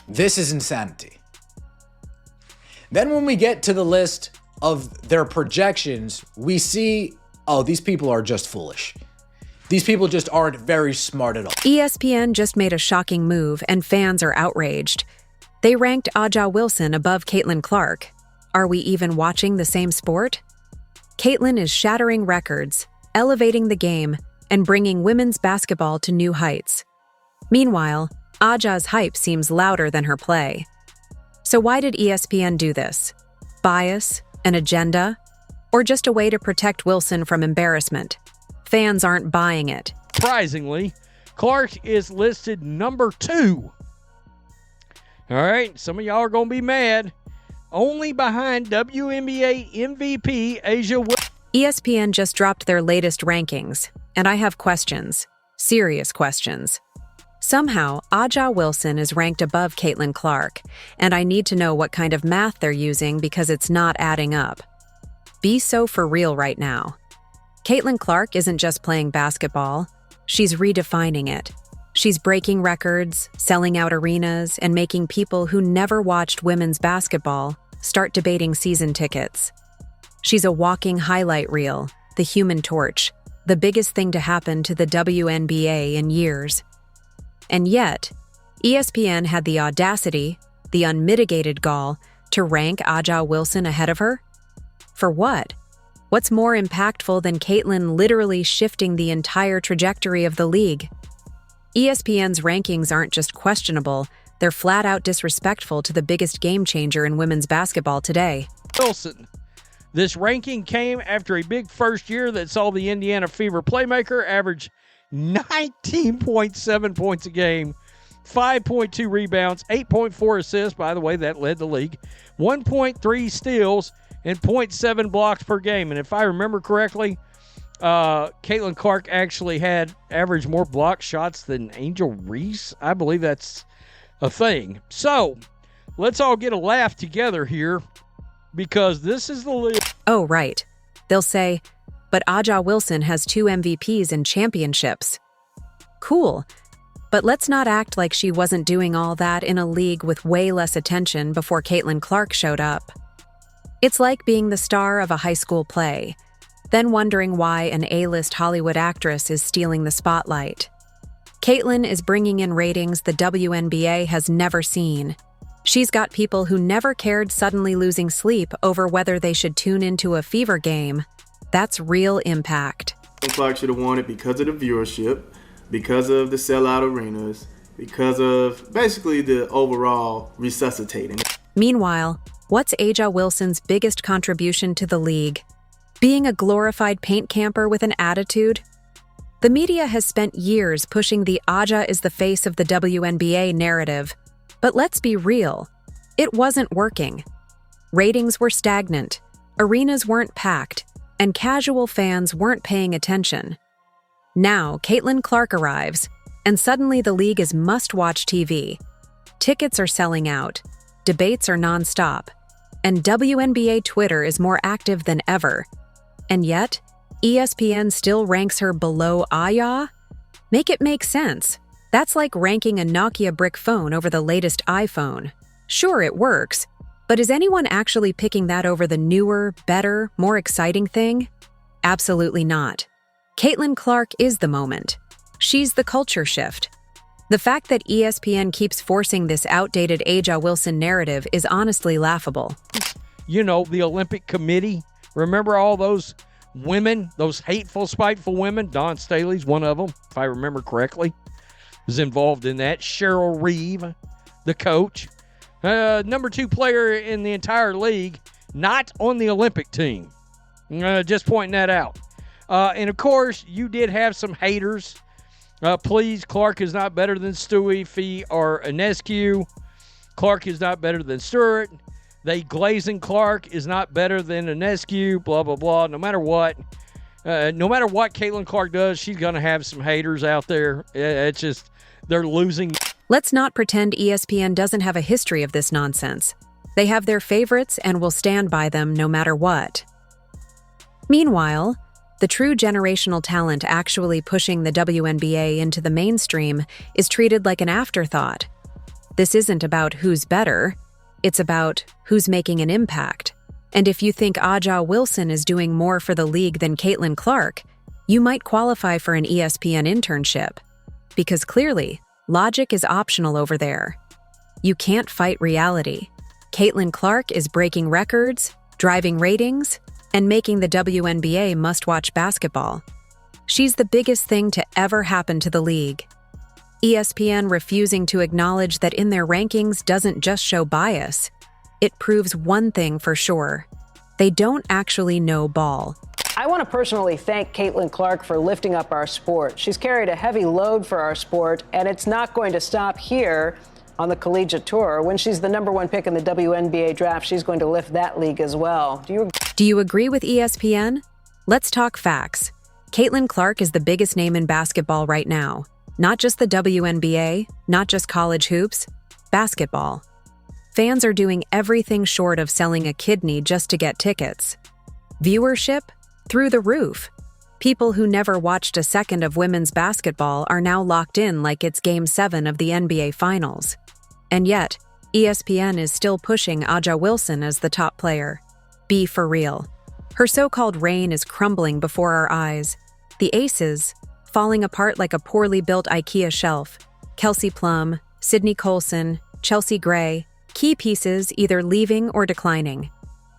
This is insanity. Then when we get to the list of their projections, we see, oh, these people are just foolish. These people just aren't very smart at all. ESPN just made a shocking move and fans are outraged. They ranked Aja Wilson above Caitlin Clark. Are we even watching the same sport? Caitlin is shattering records, elevating the game, and bringing women's basketball to new heights. Meanwhile, Aja's hype seems louder than her play. So why did ESPN do this? Bias? An agenda? Or just a way to protect Wilson from embarrassment? Fans aren't buying it. Surprisingly, Clark is listed number 2. All right, some of y'all are going to be mad. Only behind WNBA MVP Asia Wilson. ESPN just dropped their latest rankings, and I have questions. Serious questions. Somehow, Aja Wilson is ranked above Caitlin Clark, and I need to know what kind of math they're using because it's not adding up. Be so for real right now. Caitlin Clark isn't just playing basketball, she's redefining it. She's breaking records, selling out arenas, and making people who never watched women's basketball start debating season tickets. She's a walking highlight reel, the Human Torch, the biggest thing to happen to the WNBA in years. And yet, ESPN had the audacity, the unmitigated gall, to rank Aja Wilson ahead of her? For what? What's more impactful than Caitlin literally shifting the entire trajectory of the league? ESPN's rankings aren't just questionable, they're flat-out disrespectful to the biggest game changer in women's basketball today. Colson. This ranking came after a big first year that saw the Indiana Fever playmaker average 19.7 points a game, 5.2 rebounds, 8.4 assists, by the way, that led the league, 1.3 steals, and 0.7 blocks per game. And if I remember correctly, Caitlin Clark actually had averaged more block shots than Angel Reese. I believe that's a thing. So let's all get a laugh together here because this is the league. Oh, right. They'll say, but Aja Wilson has 2 MVPs and championships. Cool. But let's not act like she wasn't doing all that in a league with way less attention before Caitlin Clark showed up. It's like being the star of a high school play, then wondering why an A-list Hollywood actress is stealing the spotlight. Caitlin is bringing in ratings the WNBA has never seen. She's got people who never cared suddenly losing sleep over whether they should tune into a Fever game. That's real impact. Clark should have won it because of the viewership, because of the sellout arenas, because of basically the overall resuscitating. Meanwhile, what's Aja Wilson's biggest contribution to the league? Being a glorified paint camper with an attitude? The media has spent years pushing the Aja is the face of the WNBA narrative. But let's be real, it wasn't working. Ratings were stagnant, arenas weren't packed, and casual fans weren't paying attention. Now, Caitlin Clark arrives, and suddenly the league is must-watch TV. Tickets are selling out, debates are nonstop, and WNBA Twitter is more active than ever. And yet, ESPN still ranks her below Aja? Make it make sense. That's like ranking a Nokia brick phone over the latest iPhone. Sure, it works, but is anyone actually picking that over the newer, better, more exciting thing? Absolutely not. Caitlin Clark is the moment. She's the culture shift. The fact that ESPN keeps forcing this outdated Aja Wilson narrative is honestly laughable. You know, the Olympic Committee. Remember all those women, those hateful, spiteful women? Dawn Staley's one of them, if I remember correctly, was involved in that. Cheryl Reeve, the coach. Number 2 player in the entire league, not on the Olympic team. Just pointing that out. And, of course, you did have some haters. Please, Clark is not better than Stewie, Fee, or Inescu. Clark is not better than Stewart. They glazing Clark is not better than Inescu, blah, blah, blah. No matter what Caitlin Clark does, she's going to have some haters out there. It's just, they're losing. Let's not pretend ESPN doesn't have a history of this nonsense. They have their favorites and will stand by them no matter what. Meanwhile, the true generational talent actually pushing the WNBA into the mainstream is treated like an afterthought. This isn't about who's better, it's about who's making an impact. And if you think Aja Wilson is doing more for the league than Caitlin Clark, you might qualify for an ESPN internship. Because clearly, logic is optional over there. You can't fight reality. Caitlin Clark is breaking records, driving ratings, and making the WNBA must-watch basketball. She's the biggest thing to ever happen to the league. ESPN refusing to acknowledge that in their rankings doesn't just show bias. It proves one thing for sure. They don't actually know ball. I want to personally thank Caitlin Clark for lifting up our sport. She's carried a heavy load for our sport, and it's not going to stop here on the collegiate tour. When she's the #1 pick in the WNBA draft, she's going to lift that league as well. Do you agree with ESPN? Let's talk facts. Caitlin Clark is the biggest name in basketball right now. Not just the WNBA, not just college hoops, basketball. Fans are doing everything short of selling a kidney just to get tickets. Viewership? Through the roof. People who never watched a second of women's basketball are now locked in like it's Game 7 of the NBA Finals. And yet, ESPN is still pushing Aja Wilson as the top player. Be for real. Her so-called reign is crumbling before our eyes. The aces, falling apart like a poorly built IKEA shelf. Kelsey Plum, Sydney Colson, Chelsea Gray, key pieces either leaving or declining.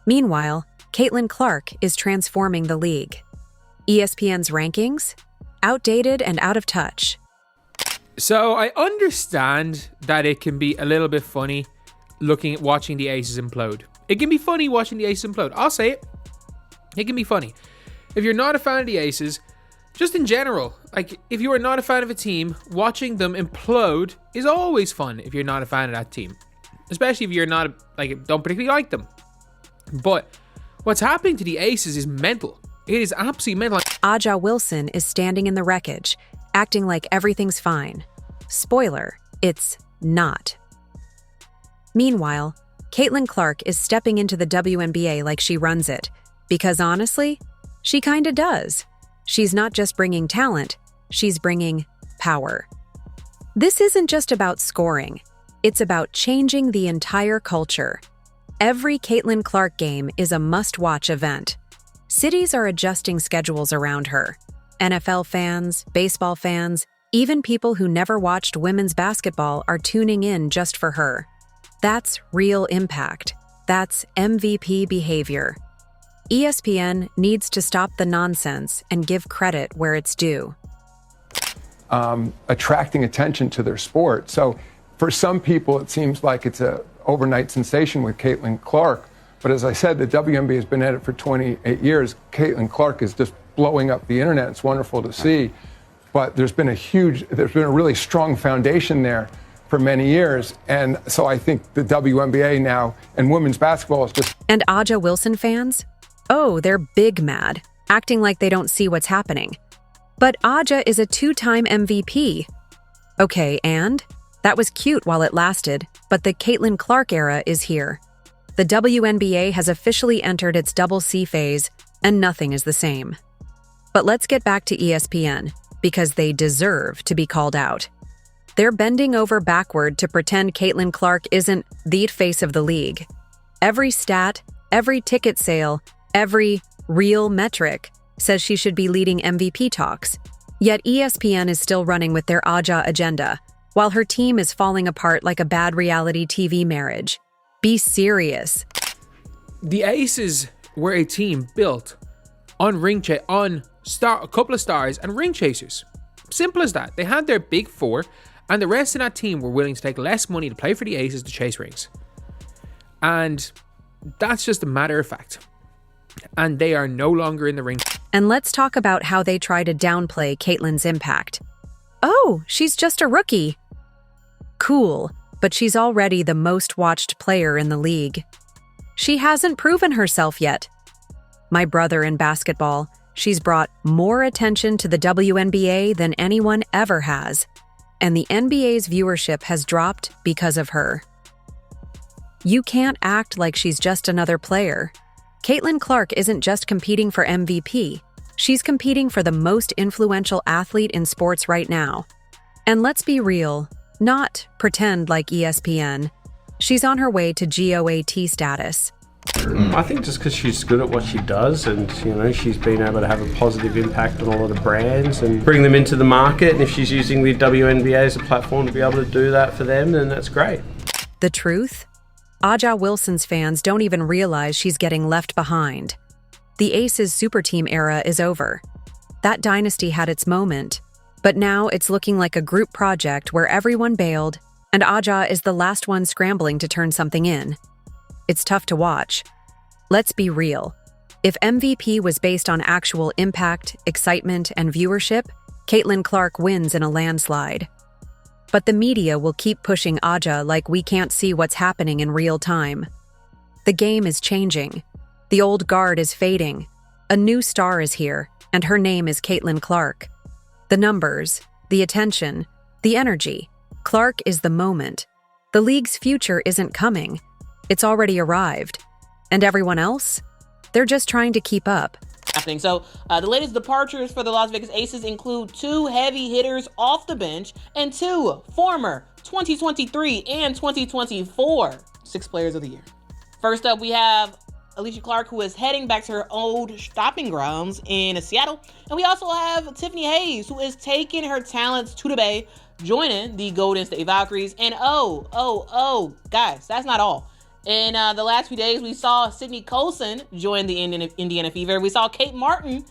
Meanwhile, Caitlin Clark is transforming the league. ESPN's rankings? Outdated and out of touch. So I understand that it can be a little bit funny watching the aces implode. It can be funny watching the aces implode. I'll say it. It can be funny. If you're not a fan of the aces, just in general, like if you are not a fan of a team, watching them implode is always fun if you're not a fan of that team. Especially if you're not, don't particularly like them. But what's happening to the aces is mental. It is absolutely mental. Aja Wilson is standing in the wreckage, acting like everything's fine. Spoiler, it's not. Meanwhile, Caitlin Clark is stepping into the WNBA like she runs it. Because honestly, she kinda does. She's not just bringing talent, she's bringing power. This isn't just about scoring. It's about changing the entire culture. Every Caitlin Clark game is a must-watch event. Cities are adjusting schedules around her. NFL fans, baseball fans, even people who never watched women's basketball are tuning in just for her. That's real impact. That's MVP behavior. ESPN needs to stop the nonsense and give credit where it's due. Attracting attention to their sport. So for some people, it seems like it's an overnight sensation with Caitlin Clark. But as I said, the WNBA has been at it for 28 years. Caitlin Clark is just blowing up the internet. It's wonderful to see. But there's been a really strong foundation there for many years. And so I think the WNBA now and women's basketball is just... And Aja Wilson fans? Oh, they're big mad, acting like they don't see what's happening. But Aja is a 2-time MVP. Okay, and? That was cute while it lasted, but the Caitlin Clark era is here. The WNBA has officially entered its double C phase, and nothing is the same. But let's get back to ESPN, because they deserve to be called out. They're bending over backward to pretend Caitlin Clark isn't the face of the league. Every stat, every ticket sale, every real metric says she should be leading MVP talks. Yet ESPN is still running with their Aja agenda, while her team is falling apart like a bad reality TV marriage. Be serious. The Aces were a team built on a couple of stars and ring chasers. Simple as that. They had their big four, and the rest of that team were willing to take less money to play for the Aces to chase rings. And that's just a matter of fact. And they are no longer in the ring. And let's talk about how they try to downplay Caitlin's impact. Oh, she's just a rookie. Cool, but she's already the most watched player in the league. She hasn't proven herself yet. My brother in basketball, she's brought more attention to the WNBA than anyone ever has. And the NBA's viewership has dropped because of her. You can't act like she's just another player. Caitlin Clark isn't just competing for MVP. She's competing for the most influential athlete in sports right now. And let's be real, Not pretend like ESPN. She's on her way to GOAT status. I think just because she's good at what she does, and she's been able to have a positive impact on a lot of brands and bring them into the market, and if she's using the WNBA as a platform to be able to do that for them, then that's great. The truth? Aja Wilson's fans don't even realize she's getting left behind. The Aces super team era is over. That dynasty had its moment, but now it's looking like a group project where everyone bailed, and Aja is the last one scrambling to turn something in. It's tough to watch. Let's be real. If MVP was based on actual impact, excitement, and viewership, Caitlin Clark wins in a landslide. But the media will keep pushing Aja like we can't see what's happening in real time. The game is changing. The old guard is fading. A new star is here, and her name is Caitlin Clark. The numbers, the attention, the energy. Clark is the moment. The league's future isn't coming. It's already arrived. And everyone else? They're just trying to keep up. So the latest departures for the Las Vegas Aces include 2 heavy hitters off the bench and 2 former 2023 and 2024 Six Players of the Year. First up, we have Alicia Clark, who is heading back to her old stopping grounds in Seattle. And we also have Tiffany Hayes, who is taking her talents to the Bay, joining the Golden State Valkyries. And guys, that's not all. In the last few days, we saw Sydney Colson join the Indiana Fever. We saw Kate Martin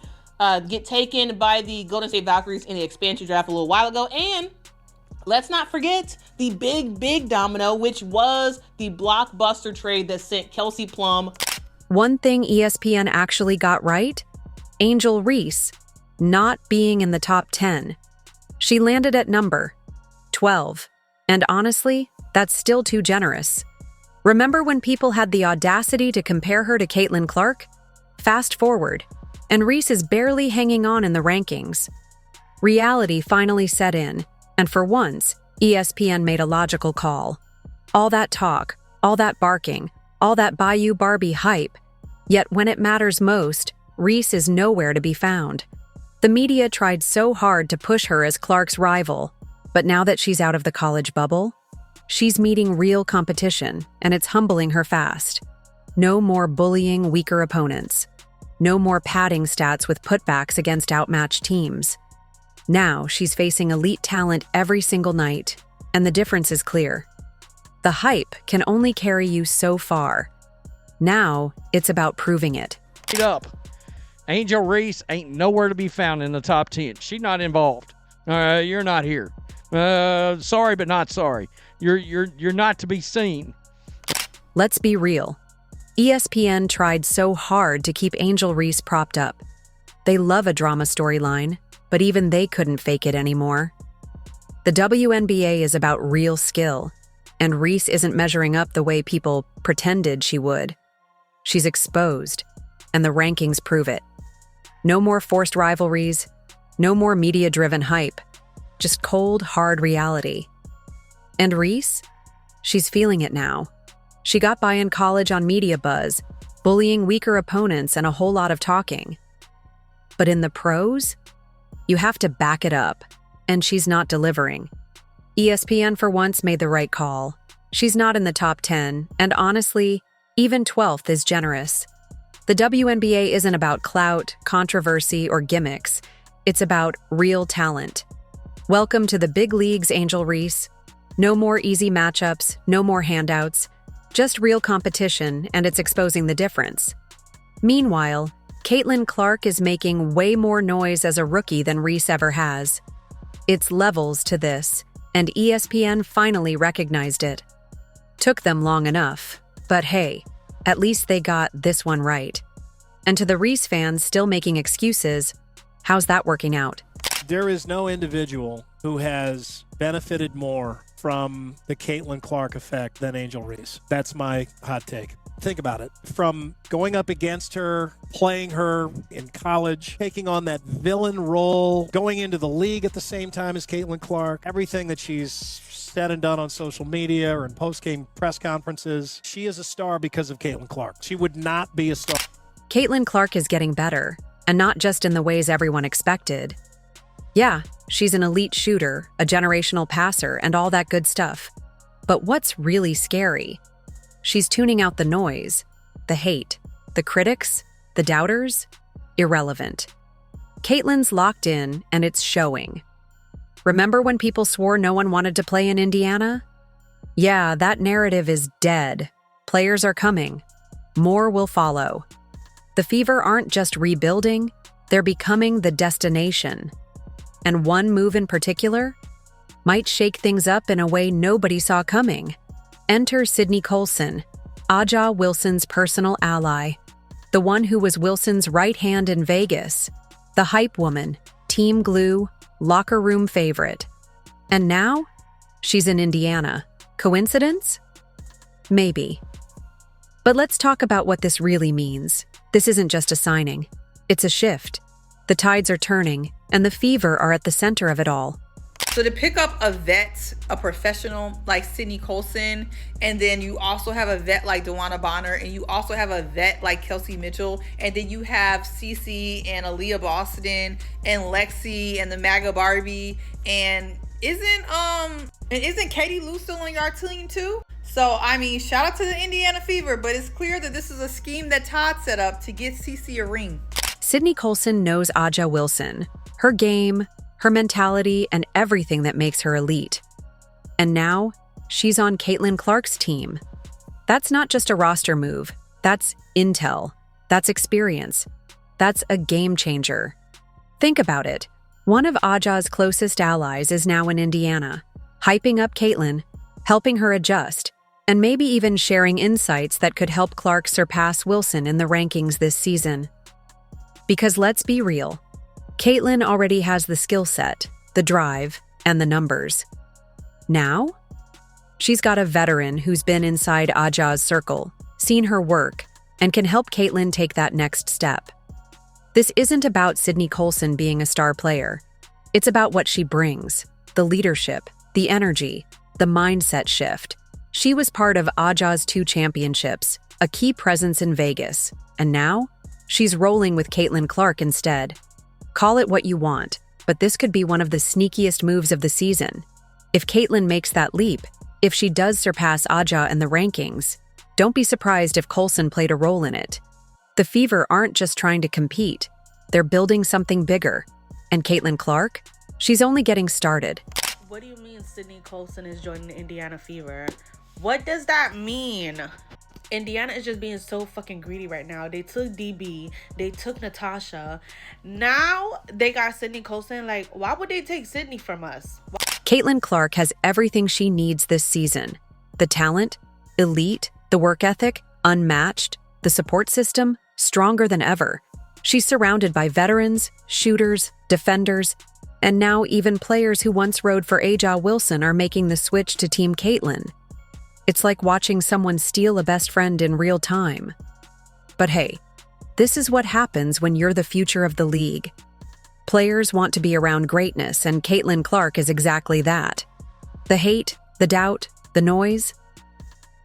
get taken by the Golden State Valkyries in the expansion draft a little while ago. And let's not forget the big domino, which was the blockbuster trade that sent Kelsey Plum. One thing ESPN actually got right? Angel Reese not being in the top 10. She landed at number 12. And honestly, that's still too generous. Remember when people had the audacity to compare her to Caitlin Clark? Fast forward, and Reese is barely hanging on in the rankings. Reality finally set in, and for once, ESPN made a logical call. All that talk, all that barking, all that Bayou Barbie hype. Yet when it matters most, Reese is nowhere to be found. The media tried so hard to push her as Clark's rival, but now that she's out of the college bubble, she's meeting real competition, and it's humbling her fast. No more bullying weaker opponents. No more padding stats with putbacks against outmatched teams. Now she's facing elite talent every single night, and the difference is clear. The hype can only carry you so far. Now it's about proving it. Up. Angel Reese ain't nowhere to be found in the top 10. She's not involved. You're not here. Sorry, but not sorry. You're not to be seen. Let's be real. ESPN tried so hard to keep Angel Reese propped up. They love a drama storyline, but even they couldn't fake it anymore. The WNBA is about real skill, and Reese isn't measuring up the way people pretended she would. She's exposed, and the rankings prove it. No more forced rivalries, no more media-driven hype, just cold, hard reality. And Reese? She's feeling it now. She got by in college on media buzz, bullying weaker opponents and a whole lot of talking. But in the pros, you have to back it up, and she's not delivering. ESPN for once made the right call. She's not in the top 10, and honestly, even 12th is generous. The WNBA isn't about clout, controversy, or gimmicks. It's about real talent. Welcome to the big leagues, Angel Reese. No more easy matchups, no more handouts. Just real competition, and it's exposing the difference. Meanwhile, Caitlin Clark is making way more noise as a rookie than Reese ever has. It's levels to this, and ESPN finally recognized it. Took them long enough, but hey, at least they got this one right. And to the Reese fans still making excuses, how's that working out? There is no individual who has benefited more from the Caitlin Clark effect than Angel Reese. That's my hot take. Think about it. From going up against her, playing her in college, taking on that villain role, going into the league at the same time as Caitlin Clark, everything that she's said and done on social media or in post-game press conferences, she is a star because of Caitlin Clark. She would not be a star. Caitlin Clark is getting better, and not just in the ways everyone expected. Yeah, she's an elite shooter, a generational passer, and all that good stuff. But what's really scary? She's tuning out the noise, the hate, the critics, the doubters. Irrelevant. Caitlin's locked in, and it's showing. Remember when people swore no one wanted to play in Indiana? Yeah, that narrative is dead. Players are coming. More will follow. The Fever aren't just rebuilding, they're becoming the destination. And one move in particular might shake things up in a way nobody saw coming. Enter Sydney Colson, Aja Wilson's personal ally, the one who was Wilson's right hand in Vegas, the hype woman, team glue, locker room favorite. And now, she's in Indiana. Coincidence? Maybe. But let's talk about what this really means. This isn't just a signing. It's a shift. The tides are turning, and the Fever are at the center of it all. So to pick up a vet, a professional like Sydney Colson, and then you also have a vet like DeWanna Bonner, and you also have a vet like Kelsey Mitchell, and then you have Cece and Aaliyah Boston and Lexi and the MAGA Barbie, and isn't Katie Lou still on your team too? So, I mean, shout out to the Indiana Fever, but it's clear that this is a scheme that Todd set up to get Cece a ring. Sydney Colson knows Aja Wilson, her game, her mentality, and everything that makes her elite. And now, she's on Caitlin Clark's team. That's not just a roster move. That's intel. That's experience. That's a game changer. Think about it. One of Aja's closest allies is now in Indiana, hyping up Caitlin, helping her adjust, and maybe even sharing insights that could help Clark surpass Wilson in the rankings this season. Because let's be real, Caitlin already has the skill set, the drive, and the numbers. Now, she's got a veteran who's been inside Aja's circle, seen her work, and can help Caitlin take that next step. This isn't about Sydney Colson being a star player. It's about what she brings, the leadership, the energy, the mindset shift. She was part of Aja's 2 championships, a key presence in Vegas, and now she's rolling with Caitlin Clark instead. Call it what you want, but this could be one of the sneakiest moves of the season. If Caitlin makes that leap, if she does surpass Aja in the rankings, don't be surprised if Colson played a role in it. The Fever aren't just trying to compete, they're building something bigger. And Caitlin Clark? She's only getting started. What do you mean Sydney Colson is joining the Indiana Fever? What does that mean? Indiana is just being so fucking greedy right now. They took DB. They took Natasha. Now they got Sydney Colson. Like, why would they take Sydney from us? Caitlin Clark has everything she needs this season. The talent, elite, the work ethic, unmatched, the support system, stronger than ever. She's surrounded by veterans, shooters, defenders, and now even players who once rode for Aja Wilson are making the switch to Team Caitlin. It's like watching someone steal a best friend in real time. But hey, this is what happens when you're the future of the league. Players want to be around greatness, and Caitlin Clark is exactly that. The hate, the doubt, the noise,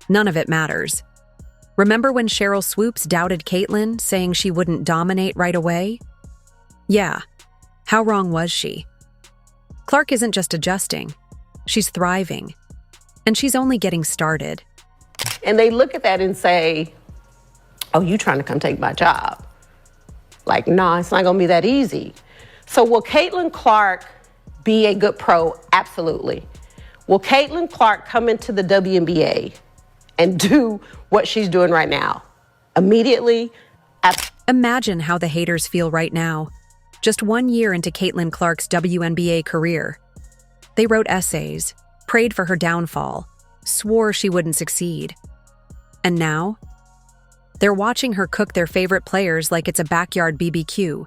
none of it matters. Remember when Cheryl Swoops doubted Caitlin, saying she wouldn't dominate right away? Yeah, how wrong was she? Clark isn't just adjusting, she's thriving. And she's only getting started. And they look at that and say, oh, you trying to come take my job. Like, nah, it's not gonna be that easy. So will Caitlin Clark be a good pro? Absolutely. Will Caitlin Clark come into the WNBA and do what she's doing right now? Immediately? Imagine how the haters feel right now. Just 1 year into Caitlin Clark's WNBA career. They wrote essays, prayed for her downfall, swore she wouldn't succeed. And now, they're watching her cook their favorite players like it's a backyard BBQ.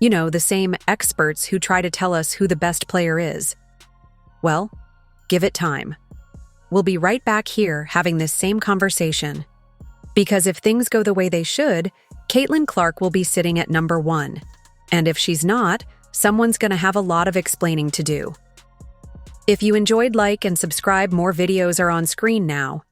You know, the same experts who try to tell us who the best player is. Well, give it time. We'll be right back here having this same conversation. Because if things go the way they should, Caitlin Clark will be sitting at number 1. And if she's not, someone's gonna have a lot of explaining to do. If you enjoyed, like and subscribe, more videos are on screen now.